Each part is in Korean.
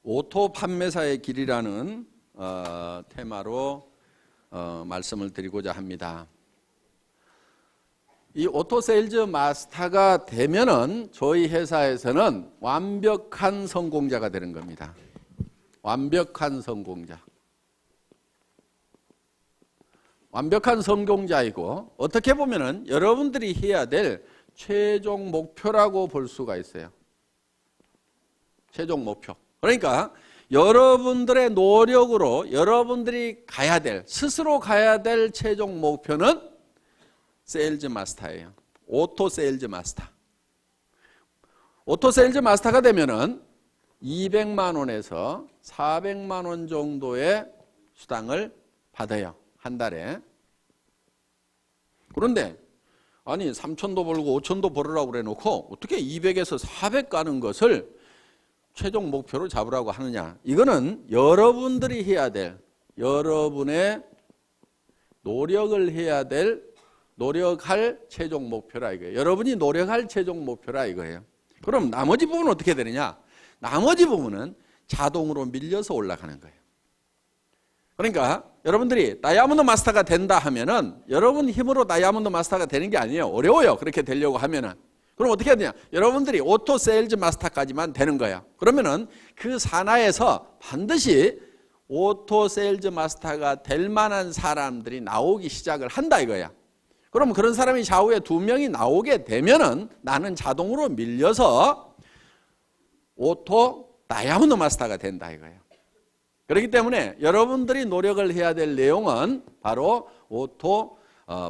오토 판매사의 길이라는 테마로 말씀을 드리고자 합니다. 이 오토 세일즈 마스터가 되면은 저희 회사에서는 완벽한 성공자가 되는 겁니다. 완벽한 성공자. 완벽한 성공자이고 어떻게 보면은 여러분들이 해야 될 최종 목표라고 볼 수가 있어요. 최종 목표. 그러니까 여러분들의 노력으로 여러분들이 가야 될, 스스로 가야 될 최종 목표는 세일즈 마스터예요. 오토 세일즈 마스터. 오토 세일즈 마스터가 되면은 200만 원에서 400만 원 정도의 수당을 받아요. 한 달에. 그런데 아니 3천도 벌고 5천도 벌으라고 그래 놓고 어떻게 200에서 400 가는 것을 최종 목표로 잡으라고 하느냐. 이거는 여러분들이 해야 될, 여러분의 노력을 해야 될, 노력할 최종 목표라 이거예요. 여러분이 노력할 최종 목표라 이거예요. 그럼 나머지 부분은 어떻게 되느냐? 나머지 부분은 자동으로 밀려서 올라가는 거예요. 그러니까 여러분들이 다이아몬드 마스터가 된다 하면은 여러분 힘으로 다이아몬드 마스터가 되는 게 아니에요. 어려워요. 그렇게 되려고 하면은. 그럼 어떻게 해야 되냐? 여러분들이 오토 세일즈 마스터까지만 되는 거예요. 그러면은 그 산하에서 반드시 오토 세일즈 마스터가 될 만한 사람들이 나오기 시작을 한다 이거야. 그럼 그런 사람이 좌우에 2명이 나오게 되면은 나는 자동으로 밀려서 오토 다이아몬드 마스터가 된다 이거예요. 그렇기 때문에 여러분들이 노력을 해야 될 내용은 바로 오토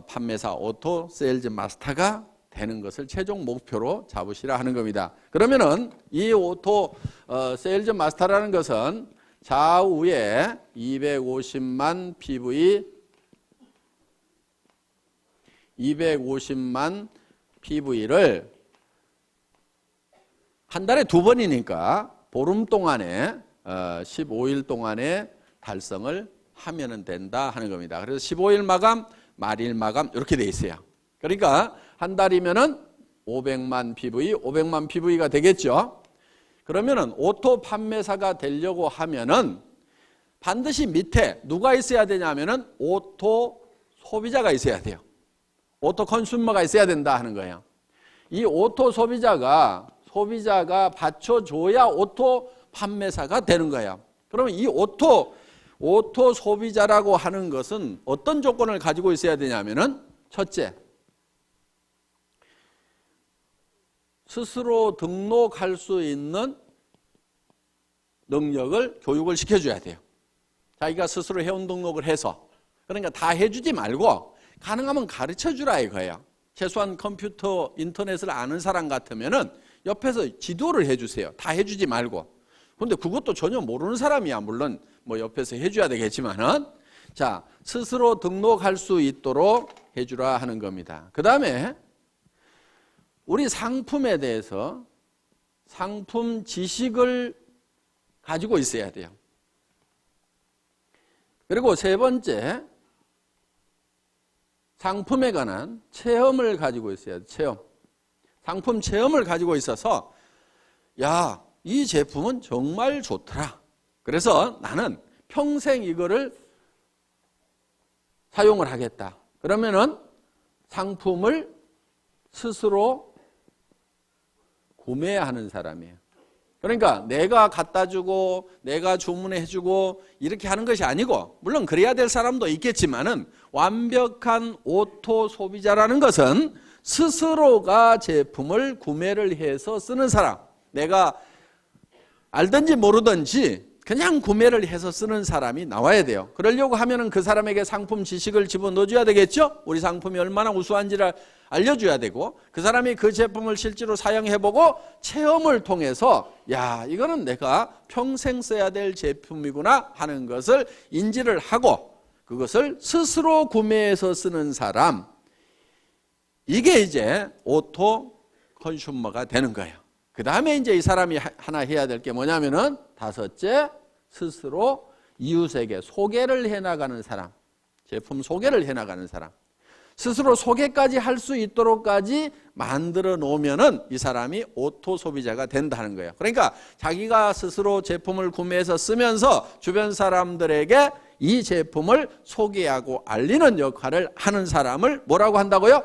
판매사, 오토 세일즈 마스터가 되는 것을 최종 목표로 잡으시라 하는 겁니다. 그러면은 이 오토 세일즈 마스터라는 것은 좌우에 250만 PV를 한 달에 2번이니까 보름 동안에 15일 동안에 달성을 하면은 된다 하는 겁니다. 그래서 15일 마감, 말일 마감 이렇게 돼 있어요. 그러니까 한 달이면은 500만 PV가 되겠죠. 그러면은 오토 판매사가 되려고 하면은 반드시 밑에 누가 있어야 되냐면은 오토 소비자가 있어야 돼요. 오토 컨슈머가 있어야 된다 하는 거예요. 이 오토 소비자가 받쳐줘야 오토 판매사가 되는 거예요. 그러면 이 오토 소비자라고 하는 것은 어떤 조건을 가지고 있어야 되냐면은 첫째, 스스로 등록할 수 있는 능력을 교육을 시켜줘야 돼요. 자기가 스스로 회원 등록을 해서. 그러니까 다 해주지 말고 가능하면 가르쳐주라 이거예요. 최소한 컴퓨터, 인터넷을 아는 사람 같으면은 옆에서 지도를 해주세요. 다 해주지 말고. 그런데 그것도 전혀 모르는 사람이야. 물론 뭐 옆에서 해줘야 되겠지만은. 자, 스스로 등록할 수 있도록 해주라 하는 겁니다. 그 다음에 우리 상품에 대해서 상품 지식을 가지고 있어야 돼요. 그리고 세 번째, 상품에 관한 체험을 가지고 있어야 돼요. 체험. 상품 체험을 가지고 있어서 야, 이 제품은 정말 좋더라. 그래서 나는 평생 이거를 사용을 하겠다. 그러면은 상품을 스스로 구매하는 사람이에요. 그러니까 내가 갖다 주고 내가 주문해 주고 이렇게 하는 것이 아니고, 물론 그래야 될 사람도 있겠지만은 완벽한 오토 소비자라는 것은 스스로가 제품을 구매를 해서 쓰는 사람. 내가 알든지 모르든지 그냥 구매를 해서 쓰는 사람이 나와야 돼요. 그러려고 하면은 그 사람에게 상품 지식을 집어넣어줘야 되겠죠? 우리 상품이 얼마나 우수한지를 알려줘야 되고, 그 사람이 그 제품을 실제로 사용해보고 체험을 통해서 야, 이거는 내가 평생 써야 될 제품이구나 하는 것을 인지를 하고 그것을 스스로 구매해서 쓰는 사람, 이게 이제 오토 컨슈머가 되는 거예요. 그 다음에 이제 이 사람이 하나 해야 될 게 뭐냐면은 다섯째, 스스로 이웃에게 소개를 해나가는 사람, 제품 소개를 해나가는 사람. 스스로 소개까지 할 수 있도록까지 만들어 놓으면은 이 사람이 오토 소비자가 된다는 거예요. 그러니까 자기가 스스로 제품을 구매해서 쓰면서 주변 사람들에게 이 제품을 소개하고 알리는 역할을 하는 사람을 뭐라고 한다고요?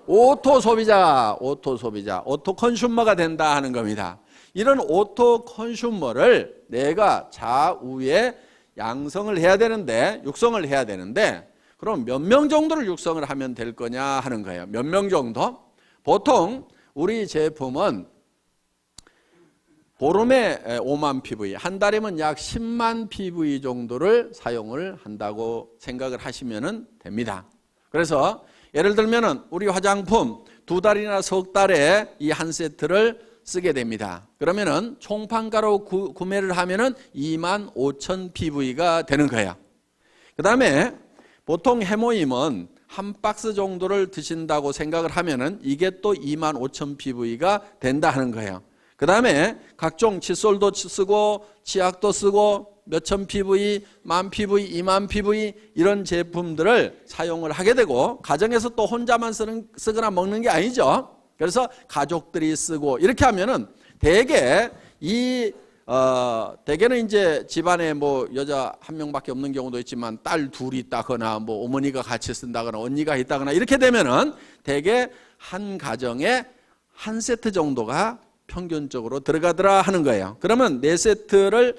오토 소비자, 오토 소비자, 오토 컨슈머가 된다 하는 겁니다. 이런 오토 컨슈머를 내가 좌우에 양성을 해야 되는데, 육성을 해야 되는데, 그럼 몇 명 정도를 육성을 하면 될 거냐 하는 거예요. 몇 명 정도? 보통 우리 제품은 보름에 5만 PV, 한 달이면 약 10만 PV 정도를 사용을 한다고 생각을 하시면 됩니다. 그래서 예를 들면은 우리 화장품 2달이나 석 달에 이 한 세트를 쓰게 됩니다. 그러면은 총판가로 구매를 하면은 2만 5천 PV가 되는 거예요. 그 다음에 보통 해모임은 한 박스 정도를 드신다고 생각을 하면은 이게 또 2만 5천 PV가 된다 하는 거예요. 그 다음에 각종 칫솔도 쓰고 치약도 쓰고 몇천 PV, 만 PV, 2만 PV 이런 제품들을 사용을 하게 되고, 가정에서 또 혼자만 쓰거나 먹는 게 아니죠. 그래서 가족들이 쓰고 이렇게 하면은 대개는 이제 집안에 뭐 여자 한 명밖에 없는 경우도 있지만 딸 둘이 있다거나 뭐 어머니가 같이 쓴다거나 언니가 있다거나 이렇게 되면은 대개 한 가정에 한 세트 정도가 평균적으로 들어가더라 하는 거예요. 그러면 4세트를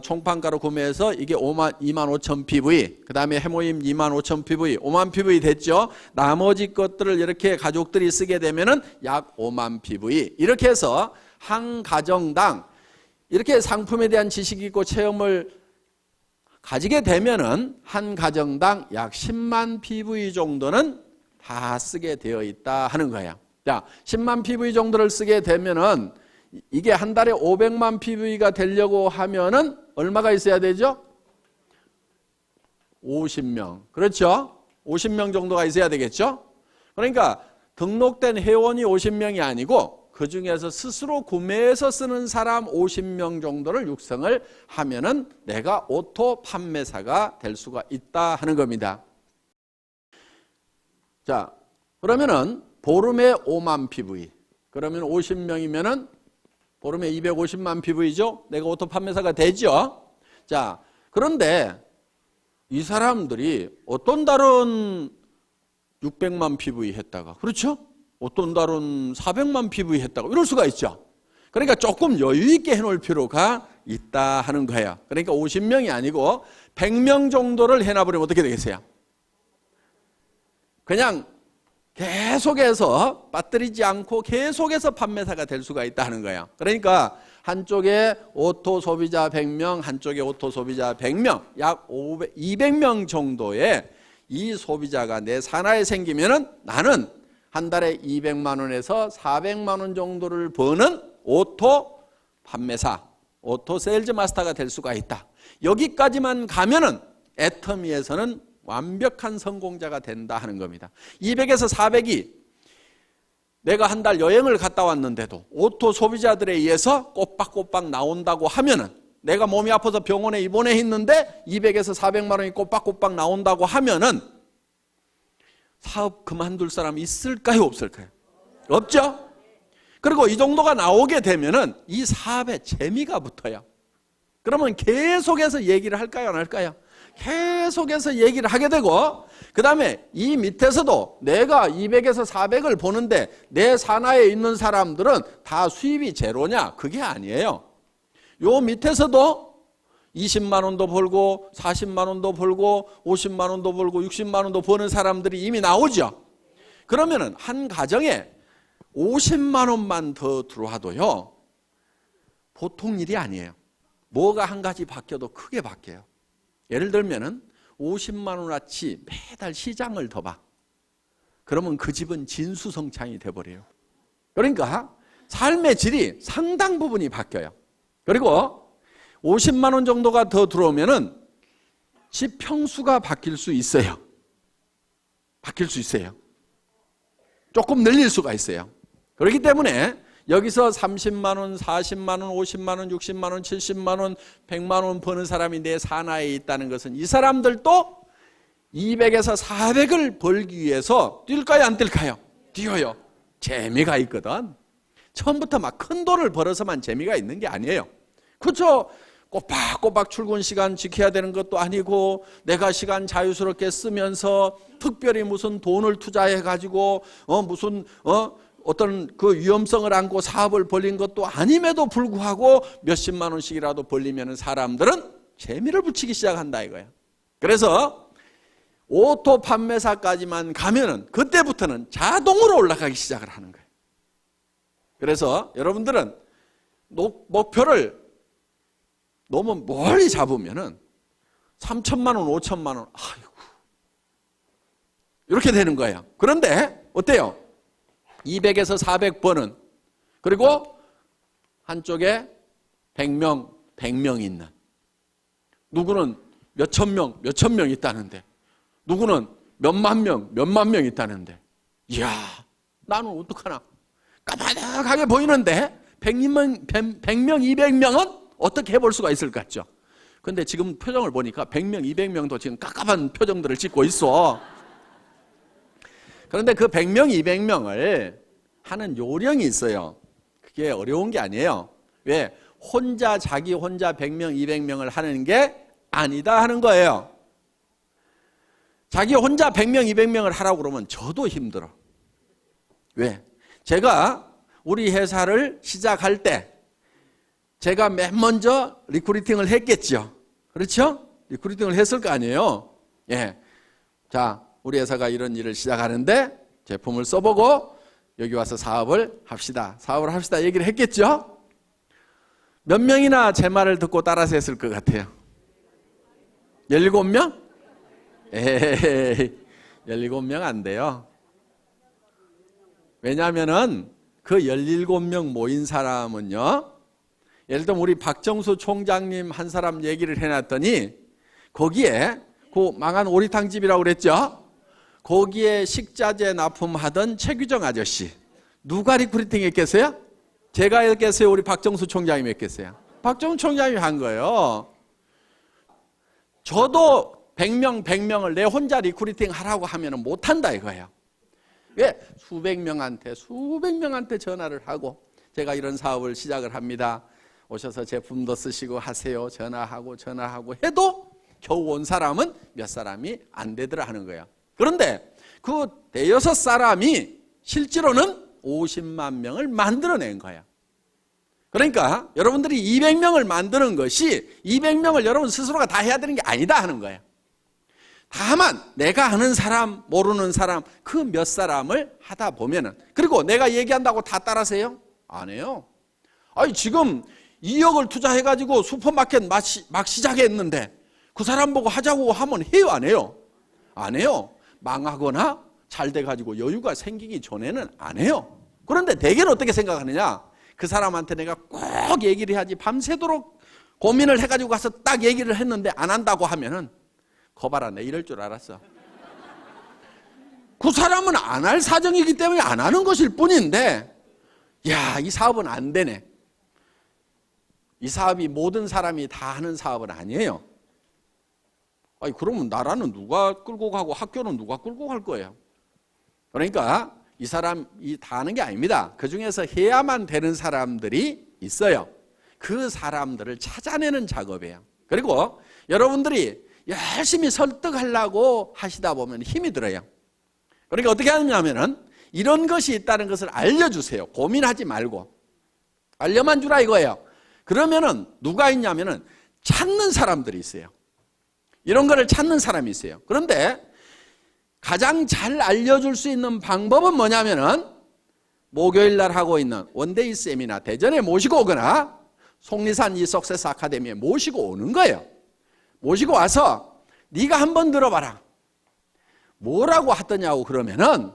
총판가로 구매해서 이게 2만 5천 PV, 그 다음에 해모임 2만 5천 PV, 5만 PV 됐죠. 나머지 것들을 이렇게 가족들이 쓰게 되면은 약 5만 PV. 이렇게 해서 한 가정당 이렇게 상품에 대한 지식이 있고 체험을 가지게 되면은 한 가정당 약 10만 PV 정도는 다 쓰게 되어 있다 하는 거예요. 자, 10만 PV 정도를 쓰게 되면은 이게 한 달에 500만 PV가 되려고 하면은 얼마가 있어야 되죠? 50명. 그렇죠? 50명 정도가 있어야 되겠죠? 그러니까 등록된 회원이 50명이 아니고 그 중에서 스스로 구매해서 쓰는 사람 50명 정도를 육성을 하면은 내가 오토 판매사가 될 수가 있다 하는 겁니다. 자, 그러면은 보름에 5만 PV. 그러면 50명이면은 보름에 250만 PV죠? 내가 오토 판매사가 되죠? 자, 그런데 이 사람들이 어떤 달은 600만 PV 했다가, 그렇죠? 어떤 달은 400만 PV 했다가 이럴 수가 있죠. 그러니까 조금 여유 있게 해놓을 필요가 있다 하는 거예요. 그러니까 50명이 아니고 100명 정도를 해놔버리면 어떻게 되겠어요? 그냥 계속해서 빠뜨리지 않고 계속해서 판매사가 될 수가 있다는 거예요. 그러니까 한쪽에 오토 소비자 100명, 한쪽에 오토 소비자 100명, 약 200명 정도의 이 소비자가 내 산하에 생기면은 나는 한 달에 200만 원에서 400만 원 정도를 버는 오토 판매사, 오토 세일즈 마스터가 될 수가 있다. 여기까지만 가면은 애터미에서는 완벽한 성공자가 된다 하는 겁니다. 200에서 400이 내가 한 달 여행을 갔다 왔는데도 오토 소비자들에 의해서 꼬박꼬박 나온다고 하면은, 내가 몸이 아파서 병원에 입원해 있는데 200에서 400만 원이 꼬박꼬박 나온다고 하면은 사업 그만둘 사람이 있을까요, 없을까요? 없죠? 그리고 이 정도가 나오게 되면은 이 사업에 재미가 붙어요. 그러면 계속해서 얘기를 할까요, 안 할까요? 계속해서 얘기를 하게 되고, 그 다음에 이 밑에서도 내가 200에서 400을 보는데 내 산하에 있는 사람들은 다 수입이 제로냐? 그게 아니에요. 요 밑에서도 20만 원도 벌고 40만 원도 벌고 50만 원도 벌고 60만 원도 버는 사람들이 이미 나오죠. 그러면은 한 가정에 50만 원만 더 들어와도요, 보통 일이 아니에요. 뭐가 한 가지 바뀌어도 크게 바뀌어요. 예를 들면은 50만 원어치 매달 시장을 더 봐. 그러면 그 집은 진수성찬이 돼버려요. 그러니까 삶의 질이 상당 부분이 바뀌어요. 그리고 50만 원 정도가 더 들어오면은 집 평수가 바뀔 수 있어요. 바뀔 수 있어요. 조금 늘릴 수가 있어요. 그렇기 때문에 여기서 30만 원, 40만 원, 50만 원, 60만 원, 70만 원, 100만 원 버는 사람이 내 산하에 있다는 것은 이 사람들도 200에서 400을 벌기 위해서 뛸까요, 안 뛸까요? 뛰어요. 재미가 있거든. 처음부터 막 큰 돈을 벌어서만 재미가 있는 게 아니에요. 그렇죠? 꼬박꼬박 출근 시간 지켜야 되는 것도 아니고, 내가 시간 자유스럽게 쓰면서 특별히 무슨 돈을 투자해 가지고 어떤 그 위험성을 안고 사업을 벌린 것도 아님에도 불구하고 몇십만 원씩이라도 벌리면 사람들은 재미를 붙이기 시작한다 이거야. 그래서 오토 판매사까지만 가면은 그때부터는 자동으로 올라가기 시작을 하는 거예요. 그래서 여러분들은 목표를 너무 멀리 잡으면은 3천만 원, 5천만 원, 아이고, 이렇게 되는 거예요. 그런데 어때요? 200에서 400번은, 그리고 한쪽에 100명 있는, 누구는 몇천 명 있다는데, 누구는 몇만 명 있다는데, 이야, 나는 어떡하나? 까마득하게 보이는데 100명, 200명은 어떻게 해볼 수가 있을 것 같죠? 근데 지금 표정을 보니까 100명, 200명도 지금 깝깝한 표정들을 짓고 있어. 그런데 그 100명, 200명을 하는 요령이 있어요. 그게 어려운 게 아니에요. 왜? 자기 혼자 100명, 200명을 하는 게 아니다 하는 거예요. 자기 혼자 100명, 200명을 하라고 그러면 저도 힘들어. 왜? 제가 우리 회사를 시작할 때 제가 맨 먼저 리크루팅을 했겠죠. 그렇죠? 리크루팅을 했을 거 아니에요. 예. 자, 우리 회사가 이런 일을 시작하는데 제품을 써보고 여기 와서 사업을 합시다. 얘기를 했겠죠? 몇 명이나 제 말을 듣고 따라서 했을 것 같아요? 17명? 에이, 17명 안 돼요. 왜냐하면은 그 17명 모인 사람은요, 예를 들면 우리 박정수 총장님 한 사람 얘기를 해놨더니 거기에 그 망한 오리탕집이라고 그랬죠? 거기에 식자재 납품하던 최규정 아저씨, 누가 리크루팅 했겠어요? 제가 했겠어요? 우리 박정수 총장님이 했겠어요? 박정수 총장님이 한 거예요. 저도 100명을 내 혼자 리크루팅 하라고 하면 못한다 이거예요. 왜? 수백 명한테 전화를 하고, 제가 이런 사업을 시작을 합니다. 오셔서 제품도 쓰시고 하세요. 전화하고 해도 겨우 온 사람은 몇 사람이 안 되더라 하는 거예요. 그런데 그 대여섯 사람이 실제로는 50만 명을 만들어낸 거예요. 그러니까 여러분들이 200명을 만드는 것이 200명을 여러분 스스로가 다 해야 되는 게 아니다 하는 거예요. 다만 내가 아는 사람, 모르는 사람, 그 몇 사람을 하다 보면은, 그리고 내가 얘기한다고 다 따라서요? 안 해요. 아니 지금 2억을 투자해가지고 슈퍼마켓 막 시작했는데 그 사람 보고 하자고 하면 해요, 안 해요? 안 해요. 망하거나 잘 돼가지고 여유가 생기기 전에는 안 해요. 그런데 대개는 어떻게 생각하느냐? 그 사람한테 내가 꼭 얘기를 해야지, 밤새도록 고민을 해가지고 가서 딱 얘기를 했는데 안 한다고 하면은, 거봐라, 내 이럴 줄 알았어. 그 사람은 안 할 사정이기 때문에 안 하는 것일 뿐인데, 야, 이 사업은 안 되네. 이 사업이 모든 사람이 다 하는 사업은 아니에요. 아니, 그러면 나라는 누가 끌고 가고 학교는 누가 끌고 갈 거예요? 그러니까 이 사람이 다 하는 게 아닙니다. 그 중에서 해야만 되는 사람들이 있어요. 그 사람들을 찾아내는 작업이에요. 그리고 여러분들이 열심히 설득하려고 하시다 보면 힘이 들어요. 그러니까 어떻게 하냐면은 이런 것이 있다는 것을 알려주세요. 고민하지 말고. 알려만 주라 이거예요. 그러면은 누가 있냐면은 찾는 사람들이 있어요. 이런 거를 찾는 사람이 있어요. 그런데 가장 잘 알려줄 수 있는 방법은 뭐냐면은 목요일 날 하고 있는 원데이 세미나 대전에 모시고 오거나 속리산 이 석세스 아카데미에 모시고 오는 거예요. 모시고 와서 네가 한번 들어봐라. 뭐라고 하더냐고 그러면은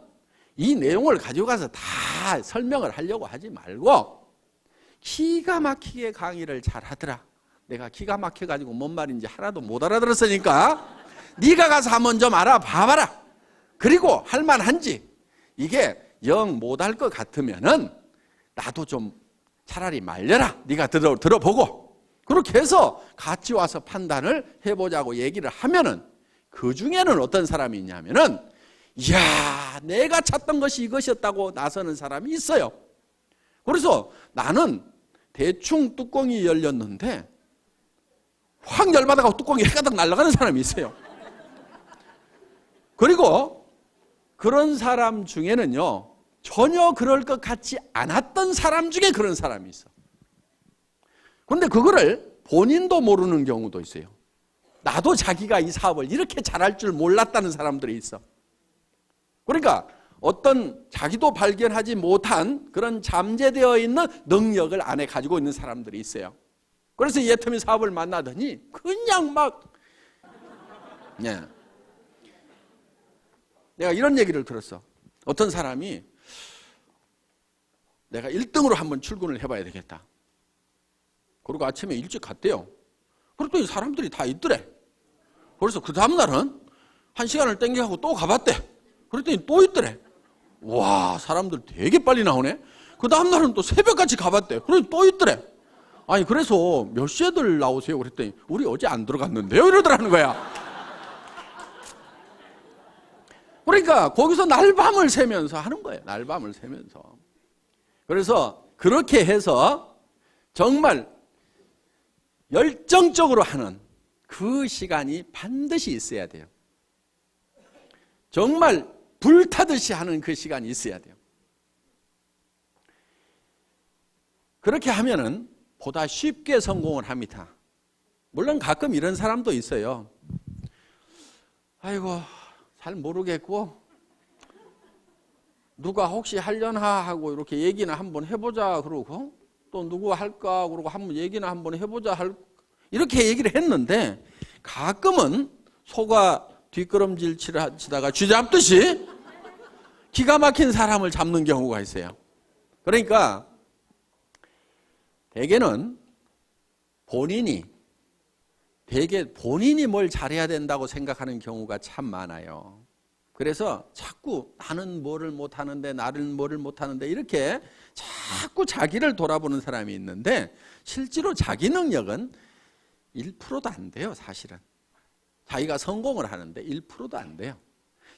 이 내용을 가지고 가서 다 설명을 하려고 하지 말고 기가 막히게 강의를 잘 하더라. 내가 기가 막혀가지고 뭔 말인지 하나도 못 알아들었으니까 네가 가서 한번 좀 알아봐봐라. 그리고 할만한지, 이게 영 못할 것 같으면은 나도 좀 차라리 말려라. 네가 들어보고. 그렇게 해서 같이 와서 판단을 해보자고 얘기를 하면은 그 중에는 어떤 사람이 있냐면은 이야, 내가 찾던 것이 이것이었다고 나서는 사람이 있어요. 그래서 나는 대충 뚜껑이 열렸는데 확 열받아가고 뚜껑이 해가닥 날아가는 사람이 있어요. 그리고 그런 사람 중에는요, 전혀 그럴 것 같지 않았던 사람 중에 그런 사람이 있어. 그런데 그거를 본인도 모르는 경우도 있어요. 나도 자기가 이 사업을 이렇게 잘할 줄 몰랐다는 사람들이 있어. 그러니까 어떤 자기도 발견하지 못한 그런 잠재되어 있는 능력을 안에 가지고 있는 사람들이 있어요. 그래서 이 애터미 사업을 만나더니 그냥 막 내가 이런 얘기를 들었어. 어떤 사람이 내가 1등으로 한번 출근을 해봐야 되겠다. 그리고 아침에 일찍 갔대요. 그랬더니 사람들이 다 있더래. 그래서 그 다음날은 1시간을 땡겨가고 또 가봤대. 그랬더니 또 있더래. 와, 사람들 되게 빨리 나오네. 그 다음날은 또 새벽같이 가봤대. 그랬더니 또 있더래. 아니, 그래서 몇 시에들 나오세요? 그랬더니 우리 어제 안 들어갔는데요? 이러더라는 거야. 그러니까 거기서 날밤을 새면서 하는 거예요. 날밤을 새면서. 그래서 그렇게 해서 정말 열정적으로 하는 그 시간이 반드시 있어야 돼요. 정말 불타듯이 하는 그 시간이 있어야 돼요. 그렇게 하면은 보다 쉽게 성공을 합니다. 물론 가끔 이런 사람도 있어요. 아이고, 잘 모르겠고 누가 혹시 하려나 하고 이렇게 얘기나 한번 해보자 그러고 또 누구 할까 그러고 한번 얘기나 한번 해보자 이렇게 얘기를 했는데 가끔은 소가 뒷걸음질 치다가 쥐 잡듯이 기가 막힌 사람을 잡는 경우가 있어요. 그러니까 대개는 본인이 뭘 잘해야 된다고 생각하는 경우가 참 많아요. 그래서 자꾸 나는 뭐를 못하는데 나는 뭐를 못하는데 이렇게 자꾸 자기를 돌아보는 사람이 있는데 실제로 자기 능력은 1%도 안 돼요. 사실은 자기가 성공을 하는데 1%도 안 돼요.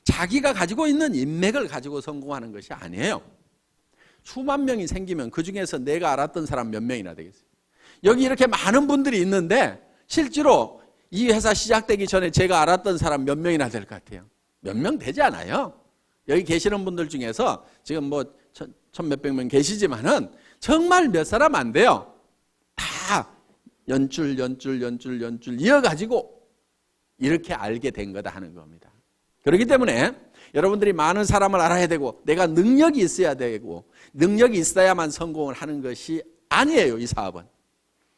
자기가 가지고 있는 인맥을 가지고 성공하는 것이 아니에요. 수만 명이 생기면 그중에서 내가 알았던 사람 몇 명이나 되겠어요. 여기 이렇게 많은 분들이 있는데 실제로 이 회사 시작되기 전에 제가 알았던 사람 몇 명이나 될 것 같아요? 몇 명 되지 않아요. 여기 계시는 분들 중에서 지금 뭐 천 몇백 명 계시지만은 정말 몇 사람 안 돼요. 다 연줄 이어가지고 이렇게 알게 된 거다 하는 겁니다. 그렇기 때문에 여러분들이 많은 사람을 알아야 되고 내가 능력이 있어야 되고 능력이 있어야만 성공을 하는 것이 아니에요. 이 사업은.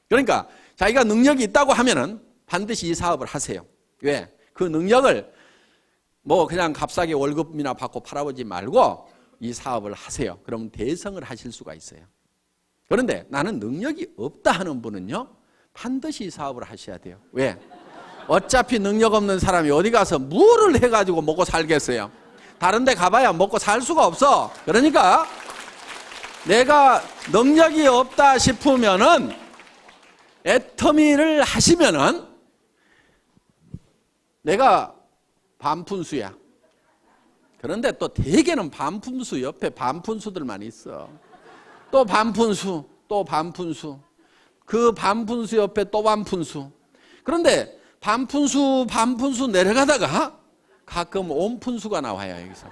그러니까 자기가 능력이 있다고 하면은 반드시 이 사업을 하세요. 왜? 그 능력을 뭐 그냥 값싸게 월급이나 받고 팔아보지 말고 이 사업을 하세요. 그러면 대성을 하실 수가 있어요. 그런데 나는 능력이 없다 하는 분은요, 반드시 이 사업을 하셔야 돼요. 왜? 어차피 능력 없는 사람이 어디 가서 뭐를 해가지고 먹고 살겠어요? 다른 데 가봐야 먹고 살 수가 없어. 그러니까 내가 능력이 없다 싶으면은 애터미를 하시면은 내가 반푼수야. 그런데 또 대개는 반푼수 옆에 반푼수들만 있어. 또 반푼수, 또 반푼수. 그 반푼수 옆에 또 반푼수. 그런데 반푼수 내려가다가 가끔 온푼수가 나와요. 여기서.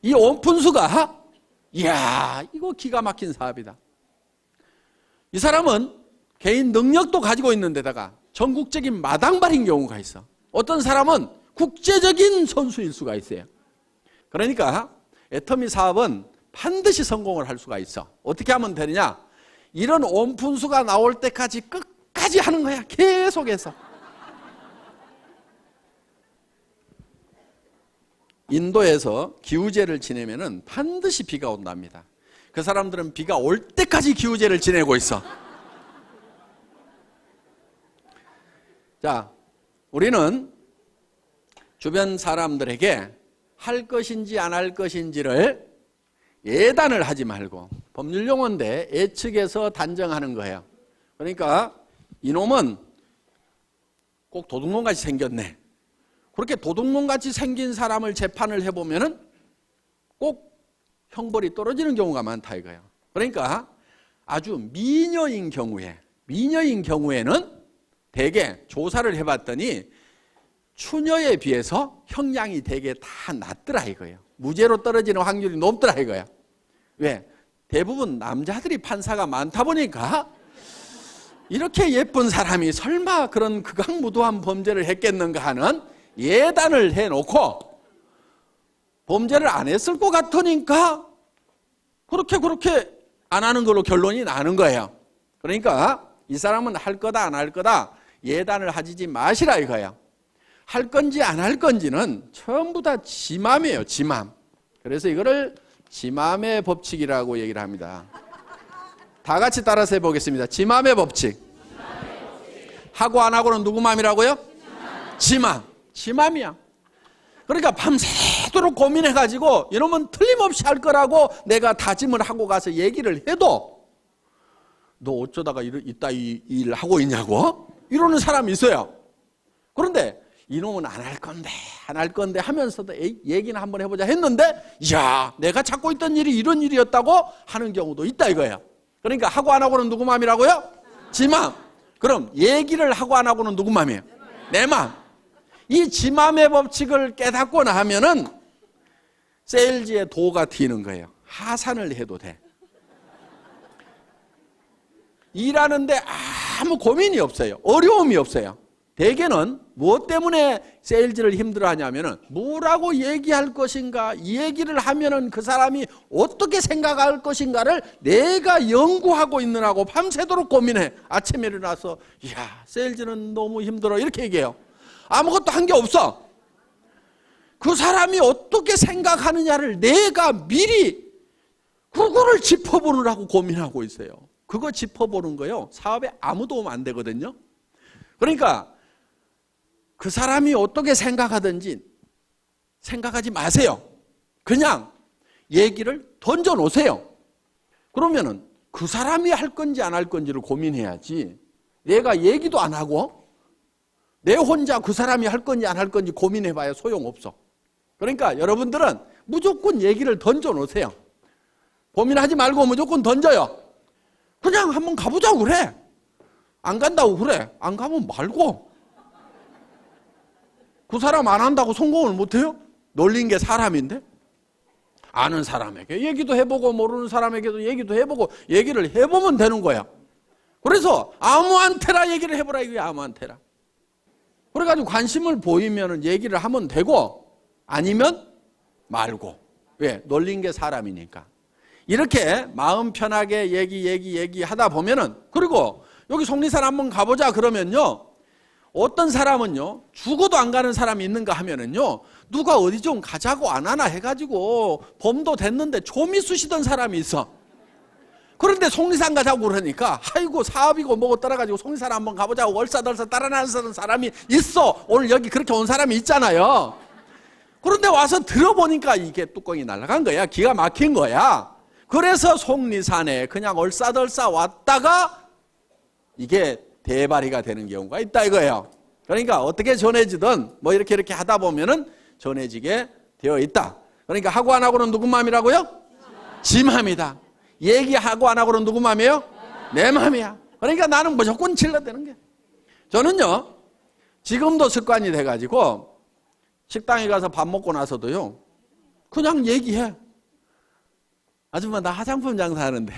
이 온푼수가 이야, 이거 기가 막힌 사업이다. 이 사람은 개인 능력도 가지고 있는 데다가 전국적인 마당발인 경우가 있어. 어떤 사람은 국제적인 선수일 수가 있어요. 그러니까 애터미 사업은 반드시 성공을 할 수가 있어. 어떻게 하면 되느냐? 이런 온푼수가 나올 때까지 끝까지 하는 거야. 계속해서. 인도에서 기우제를 지내면은 반드시 비가 온답니다. 그 사람들은 비가 올 때까지 기우제를 지내고 있어. 자, 우리는 주변 사람들에게 할 것인지 안 할 것인지를 예단을 하지 말고, 법률 용어인데 예측해서 단정하는 거예요. 그러니까 이놈은 꼭 도둑놈같이 생겼네. 그렇게 도둑놈같이 생긴 사람을 재판을 해보면은 꼭 형벌이 떨어지는 경우가 많다 이거예요. 그러니까 아주 미녀인 경우에는 대개 조사를 해봤더니 추녀에 비해서 형량이 대개 다 낮더라 이거예요. 무죄로 떨어지는 확률이 높더라 이거예요. 왜? 대부분 남자들이 판사가 많다 보니까 이렇게 예쁜 사람이 설마 그런 극악무도한 범죄를 했겠는가 하는 예단을 해놓고 범죄를 안 했을 것 같으니까 그렇게 안 하는 걸로 결론이 나는 거예요. 그러니까 이 사람은 할 거다 안 할 거다 예단을 하지 마시라 이거예요. 할 건지 안 할 건지는 전부 다 지 맘이에요. 지 맘. 그래서 이거를 지 맘의 법칙이라고 얘기를 합니다. 다 같이 따라서 해보겠습니다. 지 맘의 법칙. 하고 안 하고는 누구 맘이라고요? 지 맘. 지 맘이야. 그러니까 밤새도록 고민해가지고 이놈은 틀림없이 할 거라고 내가 다짐을 하고 가서 얘기를 해도 너 어쩌다가 이따 이 일 하고 있냐고? 이러는 사람이 있어요. 그런데 이놈은 안 할 건데 하면서도 얘기는 한번 해보자 했는데 야 내가 찾고 있던 일이 이런 일이었다고 하는 경우도 있다 이거예요. 그러니까 하고 안 하고는 누구 맘이라고요? 지 맘. 그럼 얘기를 하고 안 하고는 누구 맘이에요? 내 맘. 이 지 맘의 법칙을 깨닫고 나면은 세일즈의 도가 튀는 거예요. 하산을 해도 돼. 일하는데 아무 고민이 없어요. 어려움이 없어요. 대개는 무엇 때문에 세일즈를 힘들어하냐면은 뭐라고 얘기할 것인가, 이 얘기를 하면은 그 사람이 어떻게 생각할 것인가를 내가 연구하고 있느라고 밤새도록 고민해. 아침에 일어나서 야 세일즈는 너무 힘들어 이렇게 얘기해요. 아무것도 한 게 없어. 그 사람이 어떻게 생각하느냐를 내가 미리 그거를 짚어보느라고 고민하고 있어요. 그거 짚어보는 거요 사업에 아무 도움 안 되거든요. 그러니까 그 사람이 어떻게 생각하든지 생각하지 마세요. 그냥 얘기를 던져 놓으세요. 그러면은 그 사람이 할 건지 안 할 건지를 고민해야지 내가 얘기도 안 하고 내 혼자 그 사람이 할 건지 안 할 건지 고민해봐야 소용없어. 그러니까 여러분들은 무조건 얘기를 던져 놓으세요. 고민하지 말고 무조건 던져요. 그냥 한번 가보자고 그래. 안 간다고 그래. 안 가면 말고. 그 사람 안 한다고 성공을 못해요? 놀린 게 사람인데? 아는 사람에게 얘기도 해보고 모르는 사람에게도 얘기도 해보고 얘기를 해보면 되는 거야. 그래서 아무한테나 얘기를 해보라 이거야. 아무한테나. 그래가지고 관심을 보이면 얘기를 하면 되고 아니면 말고. 왜? 놀린 게 사람이니까. 이렇게 마음 편하게 얘기하다 보면은 그리고 여기 속리산 한번 가보자 그러면요. 어떤 사람은요 죽어도 안 가는 사람이 있는가 하면은요 누가 어디 좀 가자고 안 하나 해가지고 봄도 됐는데 좀이 쑤시던 사람이 있어. 그런데 속리산 가자고 그러니까 아이고 사업이고 뭐고 따라가지고 속리산 한번 가보자고 얼싸덜싸 따라나서는 사람이 있어. 오늘 여기 그렇게 온 사람이 있잖아요. 그런데 와서 들어보니까 이게 뚜껑이 날아간 거야. 기가 막힌 거야. 그래서 속리산에 그냥 얼싸덜싸 왔다가 이게 대발이가 되는 경우가 있다 이거예요. 그러니까 어떻게 전해지든 뭐 이렇게 하다 보면은 전해지게 되어 있다. 그러니까 하고 안 하고는 누구 마음이라고요? 지 마음이다. 얘기하고 안 하고는 누구 마음이에요? 내 마음이야. 그러니까 나는 무조건 질러대는 게. 저는요 지금도 습관이 돼가지고 식당에 가서 밥 먹고 나서도요 그냥 얘기해. 아줌마 나 화장품 장사하는데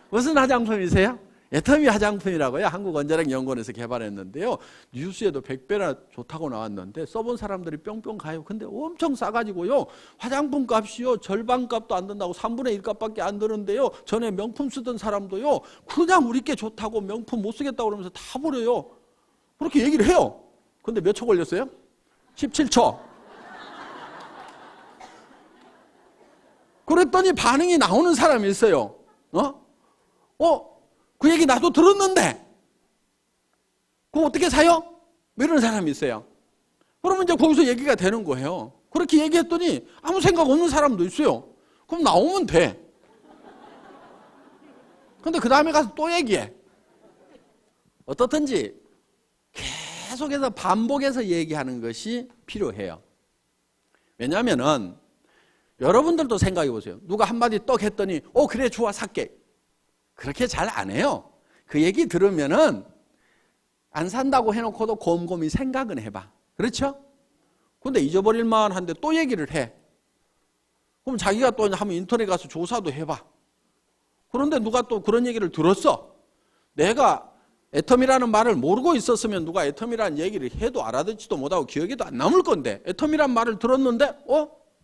무슨 화장품이세요? 애터미 화장품이라고요. 한국원자력연구원에서 개발했는데요. 뉴스에도 100배나 좋다고 나왔는데 써본 사람들이 뿅뿅 가요. 근데 엄청 싸가지고요. 화장품 값이요. 절반 값도 안 든다고 3분의 1 값밖에 안 드는데요. 전에 명품 쓰던 사람도요. 그냥 우리께 좋다고 명품 못 쓰겠다고 그러면서 다 버려요. 그렇게 얘기를 해요. 근데 몇 초 걸렸어요? 17초. 그랬더니 반응이 나오는 사람이 있어요. 그 얘기 나도 들었는데 그거 어떻게 사요? 뭐 이런 사람이 있어요. 그러면 이제 거기서 얘기가 되는 거예요. 그렇게 얘기했더니 아무 생각 없는 사람도 있어요. 그럼 나오면 돼. 근데 그 다음에 가서 또 얘기해. 어떻든지 계속해서 반복해서 얘기하는 것이 필요해요. 왜냐하면은 여러분들도 생각해 보세요. 누가 한마디 떡 했더니 그래 좋아 살게. 그렇게 잘 안 해요. 그 얘기 들으면은 안 산다고 해놓고도 곰곰이 생각은 해봐. 그렇죠? 근데 잊어버릴 만한데 또 얘기를 해. 그럼 자기가 또 한번 인터넷 가서 조사도 해봐. 그런데 누가 또 그런 얘기를 들었어. 내가 애텀이라는 말을 모르고 있었으면 누가 애텀이라는 얘기를 해도 알아듣지도 못하고 기억에도 안 남을 건데 애텀이라는 말을 들었는데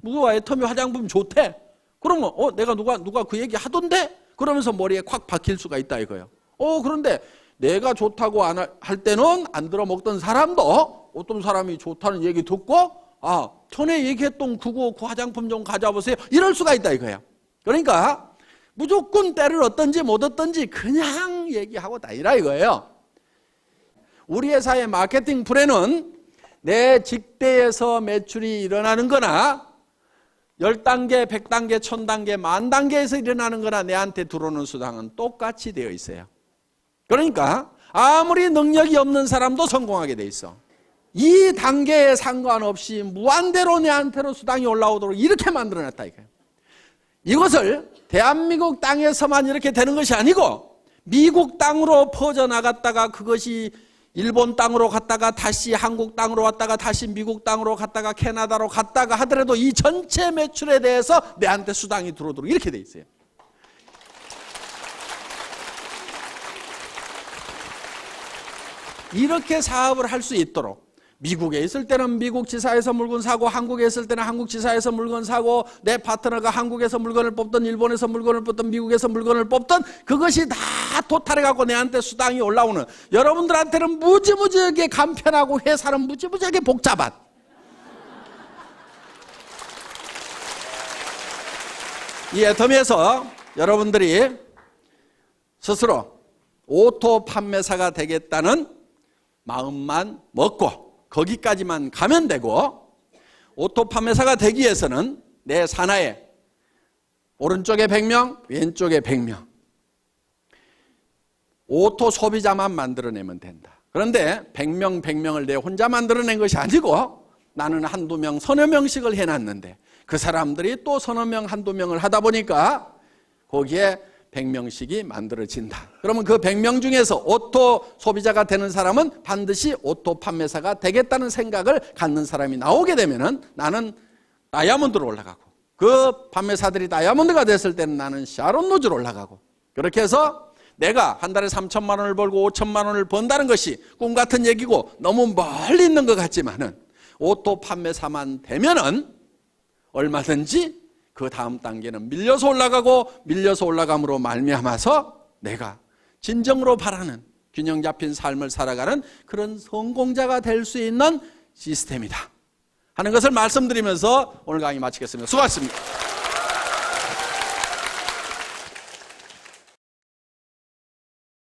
누가 애텀이 화장품 좋대. 그러면 내가 누가 그 얘기 하던데? 그러면서 머리에 콱 박힐 수가 있다 이거예요. 그런데 내가 좋다고 안 할 때는 안 들어먹던 사람도 어떤 사람이 좋다는 얘기 듣고 전에 얘기했던 그 화장품 좀 가져보세요. 이럴 수가 있다 이거예요. 그러니까 무조건 때를 얻든지 못 얻든지 그냥 얘기하고 다니라 이거예요. 우리 회사의 마케팅 플랜은 내 직대에서 매출이 일어나는 거나 10단계, 100단계, 1000단계, 10,000단계에서 일어나는 거나 내한테 들어오는 수당은 똑같이 되어 있어요. 그러니까 아무리 능력이 없는 사람도 성공하게 돼 있어. 이 단계에 상관없이 무한대로 내한테로 수당이 올라오도록 이렇게 만들어놨다 이거예요. 이것을 대한민국 땅에서만 이렇게 되는 것이 아니고 미국 땅으로 퍼져나갔다가 그것이 일본 땅으로 갔다가 다시 한국 땅으로 왔다가 다시 미국 땅으로 갔다가 캐나다로 갔다가 하더라도 이 전체 매출에 대해서 내한테 수당이 들어오도록 이렇게 돼 있어요. 이렇게 사업을 할 수 있도록 미국에 있을 때는 미국 지사에서 물건 사고 한국에 있을 때는 한국 지사에서 물건 사고 내 파트너가 한국에서 물건을 뽑든 일본에서 물건을 뽑든 미국에서 물건을 뽑든 그것이 다 토탈해갖고 내한테 수당이 올라오는 여러분들한테는 무지무지하게 간편하고 회사는 무지무지하게 복잡한 이 애터미에서 여러분들이 스스로 오토 판매사가 되겠다는 마음만 먹고 거기까지만 가면 되고 오토 판매사가 되기 위해서는 내 산하에 오른쪽에 100명, 왼쪽에 100명 오토 소비자만 만들어내면 된다. 그런데 100명, 100명을 내 혼자 만들어낸 것이 아니고 나는 한두 명, 서너 명씩을 해놨는데 그 사람들이 또 서너 명, 한두 명을 하다 보니까 거기에 100명씩이 만들어진다. 그러면 그 100명 중에서 오토 소비자가 되는 사람은 반드시 오토 판매사가 되겠다는 생각을 갖는 사람이 나오게 되면은 나는 다이아몬드로 올라가고 그 판매사들이 다이아몬드가 됐을 때는 나는 샤론 로즈로 올라가고 그렇게 해서 내가 한 달에 3천만 원을 벌고 5천만 원을 번다는 것이 꿈 같은 얘기고 너무 멀리 있는 것 같지만은 오토 판매사만 되면은 얼마든지 그 다음 단계는 밀려서 올라가고 밀려서 올라감으로 말미암아서 내가 진정으로 바라는 균형 잡힌 삶을 살아가는 그런 성공자가 될 수 있는 시스템이다 하는 것을 말씀드리면서 오늘 강의 마치겠습니다. 수고하셨습니다.